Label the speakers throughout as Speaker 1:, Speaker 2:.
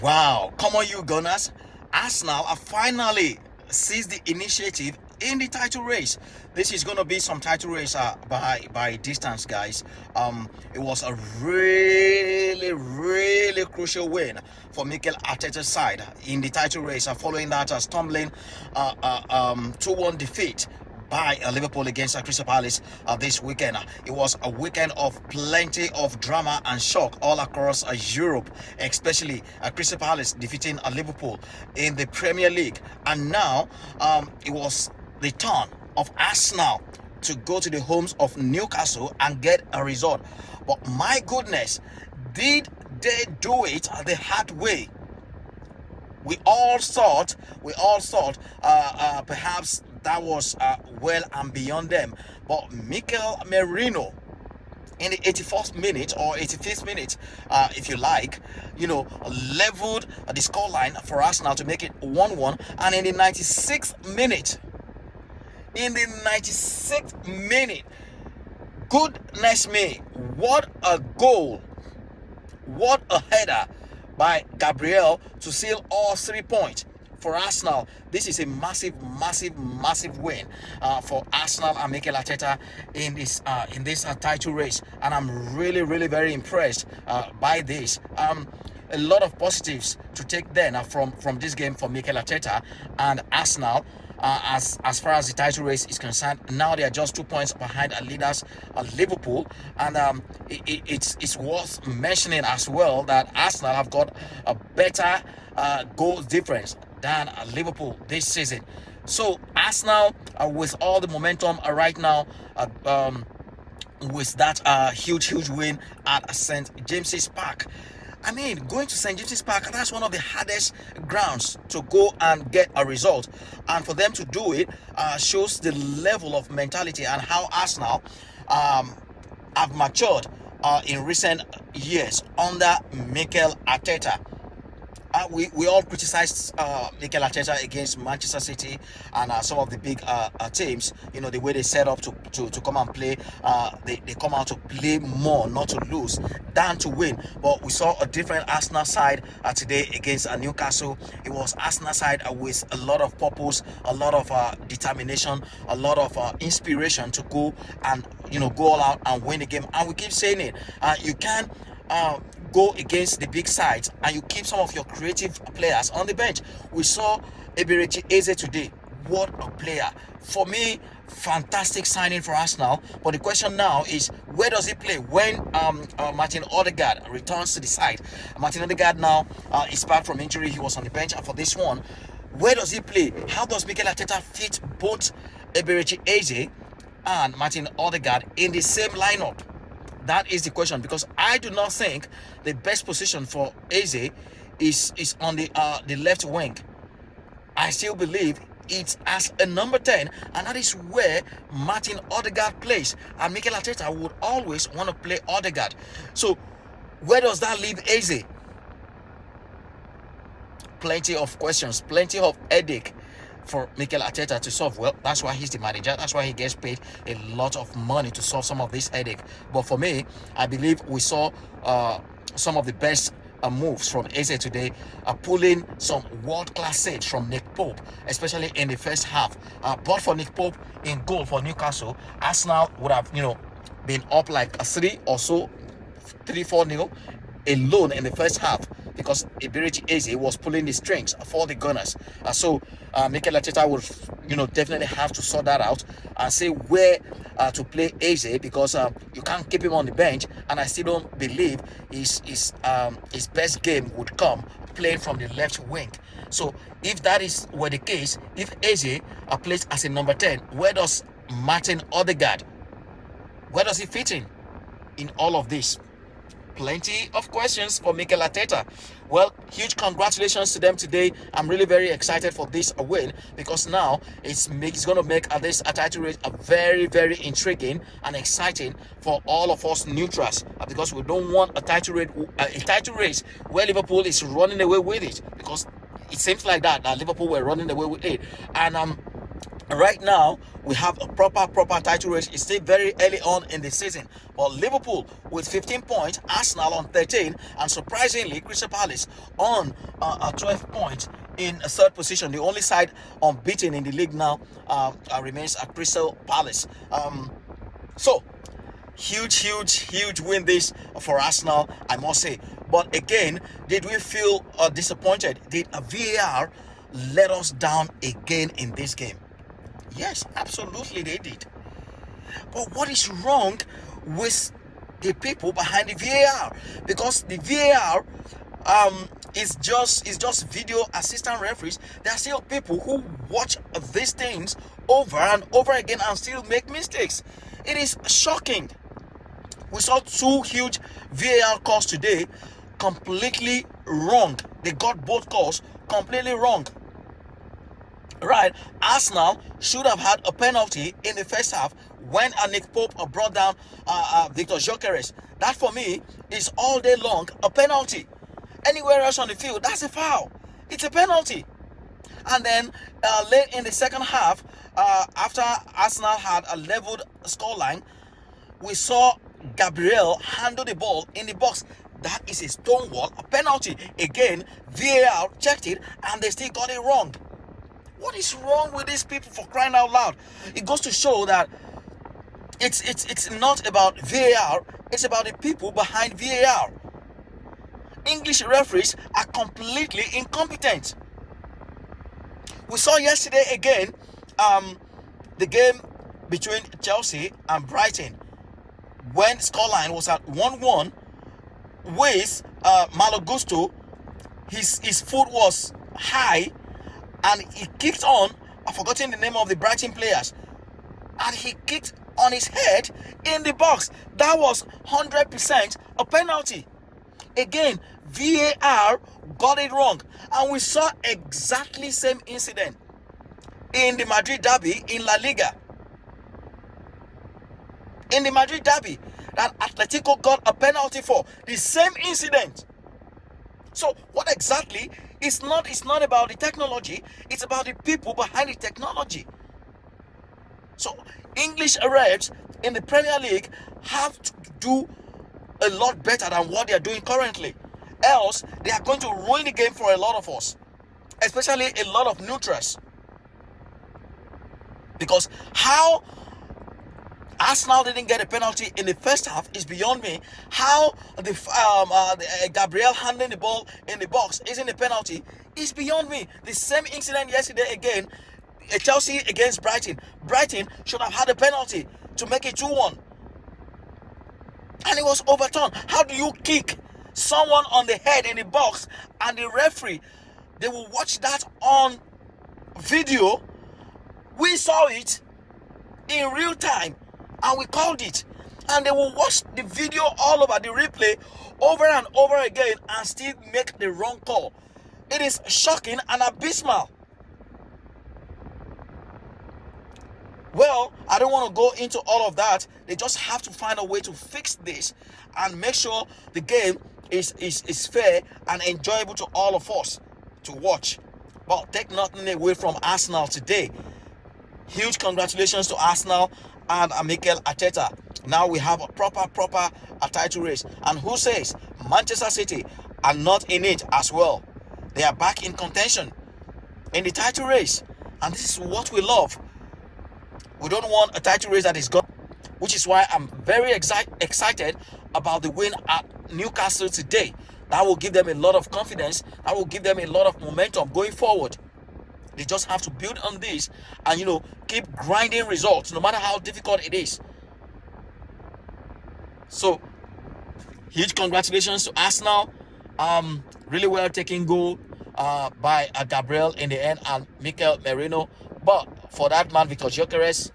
Speaker 1: Wow, come on, you Gunners. Arsenal have finally seized the initiative in the title race. This is going to be some title race by distance, guys. It was a really crucial win for Mikel Arteta's side in the title race, following that stumbling 2-1 defeat by Liverpool against Crystal Palace this weekend. It was a weekend of plenty of drama and shock all across Europe, especially Crystal Palace defeating Liverpool in the Premier League. And now it was the turn of Arsenal to go to the homes of Newcastle and get a result. But my goodness, did they do it the hard way? We all thought perhaps that was well and beyond them. But Mikel Merino, in the 81st minute or 85th minute, if you like, leveled the scoreline for Arsenal to make it 1-1. And in the 96th minute, goodness me, what a goal! What a header by Gabriel to seal all 3 points for Arsenal. This is a massive win for Arsenal and Mikel Arteta in this title race, and I'm really very impressed by this. A lot of positives to take then from this game for Mikel Arteta and Arsenal. As far as the title race is concerned, now they are just 2 points behind leaders Liverpool, and it's worth mentioning as well that Arsenal have got a better goal difference than Liverpool this season. So Arsenal, with all the momentum right now, with that huge win at St James's Park. I mean, going to St. James's Park, that's one of the hardest grounds to go and get a result. And for them to do it shows the level of mentality and how Arsenal have matured in recent years under Mikel Arteta. We all criticized Mikel Arteta against Manchester City and some of the big teams. The way they set up to come and play. They come out to play more, not to lose, than to win. But we saw a different Arsenal side today against Newcastle. It was Arsenal side with a lot of purpose, a lot of determination, a lot of inspiration to go and go all out and win the game. And we keep saying it. You can go against the big sides and you keep some of your creative players on the bench. We saw Eberechi Eze today. What a player. For me, fantastic signing for Arsenal. But the question now is, where does he play when Martin Ødegaard returns to the side? Martin Ødegaard now is back from injury. He was on the bench for this one. Where does he play? How does Mikel Arteta fit both Eberechi Eze and Martin Ødegaard in the same lineup? That is the question, because I do not think the best position for Eze is on the left wing. I still believe it's as a number 10, and that is where Martin Ødegaard plays. And Mikel Arteta would always want to play Ødegaard. So where does that leave Eze? Plenty of questions, plenty of headache for Mikel Arteta to solve. Well, that's why he's the manager. That's why he gets paid a lot of money to solve some of this headache. But for me, I believe we saw some of the best moves from Eze today, pulling some world-class saves from Nick Pope, especially in the first half. But for Nick Pope in goal for Newcastle, Arsenal would have been up like a 3-4-0 alone in the first half, because Eberechi Eze was pulling the strings for the Gunners. So Mikel Arteta will, definitely have to sort that out and say where to play Eze, because you can't keep him on the bench. And I still don't believe his best game would come playing from the left wing. So if that were the case, if Eze plays as a number 10, where does Martin Ødegaard, where does he fit in all of this? Plenty of questions for Mikel Arteta. Well, huge congratulations to them today. I'm really very excited for this win, because now it's going to make this title race a very intriguing and exciting for all of us neutrals, because we don't want a title race where Liverpool is running away with it, because it seems like that Liverpool were running away with it. And right now we have a proper title race. It's still very early on in the season. But Liverpool with 15 points, Arsenal on 13, and surprisingly, Crystal Palace on 12 points in a third position. The only side unbeaten in the league now remains at Crystal Palace. So, huge win this for Arsenal, I must say. But again, did we feel disappointed? Did a VAR let us down again in this game? Yes, absolutely they did. But what is wrong with the people behind the VAR? Because the VAR is just video assistant referees. There are still people who watch these things over and over again and still make mistakes. It is shocking. We saw two huge VAR calls today, completely wrong. They got both calls completely wrong. Right, Arsenal should have had a penalty in the first half when Nick Pope brought down Victor Gyökeres. That for me is all day long a penalty. Anywhere else on the field, that's a foul. It's a penalty. And then late in the second half, after Arsenal had a leveled scoreline, we saw Gabriel handle the ball in the box. That is a stonewall, a penalty. Again, VAR checked it and they still got it wrong. What is wrong with these people, for crying out loud? It goes to show that it's not about VAR, it's about the people behind VAR. English referees are completely incompetent. We saw yesterday again the game between Chelsea and Brighton when scoreline was at 1-1 with Malo Gusto. His foot was high and he kicked on, I've forgotten the name of the Brighton players, and he kicked on his head in the box. That was 100% a penalty. Again, VAR got it wrong. And we saw exactly same incident in the Madrid derby in La Liga. In the Madrid derby that Atletico got a penalty for. The same incident. So what exactly? It's not about the technology, it's about the people behind the technology. So English refs in the Premier League have to do a lot better than what they are doing currently. Else, they are going to ruin the game for a lot of us, especially a lot of neutrals. Because how Arsenal didn't get a penalty in the first half is beyond me. How the Gabriel handling the ball in the box isn't a penalty is beyond me. The same incident yesterday again, Chelsea against Brighton. Brighton should have had a penalty to make it 2-1. And it was overturned. How do you kick someone on the head in the box and the referee, they will watch that on video? We saw it in real time and we called it, and they will watch the video all over, the replay over and over again, and still make the wrong call. It is shocking and abysmal. Well, I don't want to go into all of that. They just have to find a way to fix this and make sure the game is fair and enjoyable to all of us to watch. But take nothing away from Arsenal today. Huge congratulations to Arsenal and Mikel Arteta. Now we have a proper title race. And who says Manchester City are not in it as well? They are back in contention in the title race. And this is what we love. We don't want a title race that is gone, which is why I'm very excited about the win at Newcastle today. That will give them a lot of confidence. That will give them a lot of momentum going forward. They just have to build on this and, keep grinding results no matter how difficult it is. So, huge congratulations to Arsenal. Really well taken goal by Gabriel in the end and Mikel Merino. But for that man, Victor Gyökeres,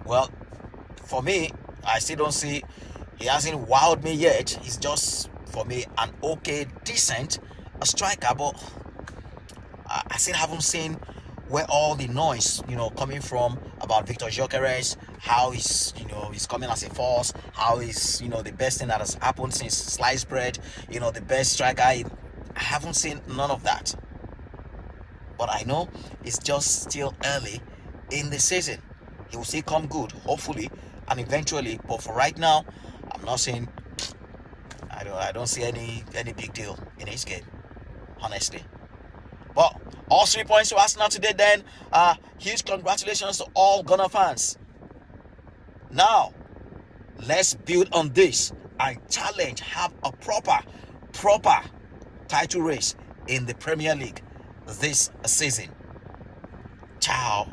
Speaker 1: well, for me, I still don't see, he hasn't wowed me yet. He's just, for me, an okay, decent striker, but I still haven't seen where all the noise, coming from about Victor Gyökeres, how he's coming as a force, how he's, the best thing that has happened since sliced bread, the best striker. I haven't seen none of that. But I know it's just still early in the season. He will still come good, hopefully, and eventually. But for right now, I'm not saying I don't see any big deal in his game, honestly. But all 3 points to Arsenal today. Then, huge congratulations to all Gunner fans. Now, let's build on this and challenge, have a proper title race in the Premier League this season. Ciao.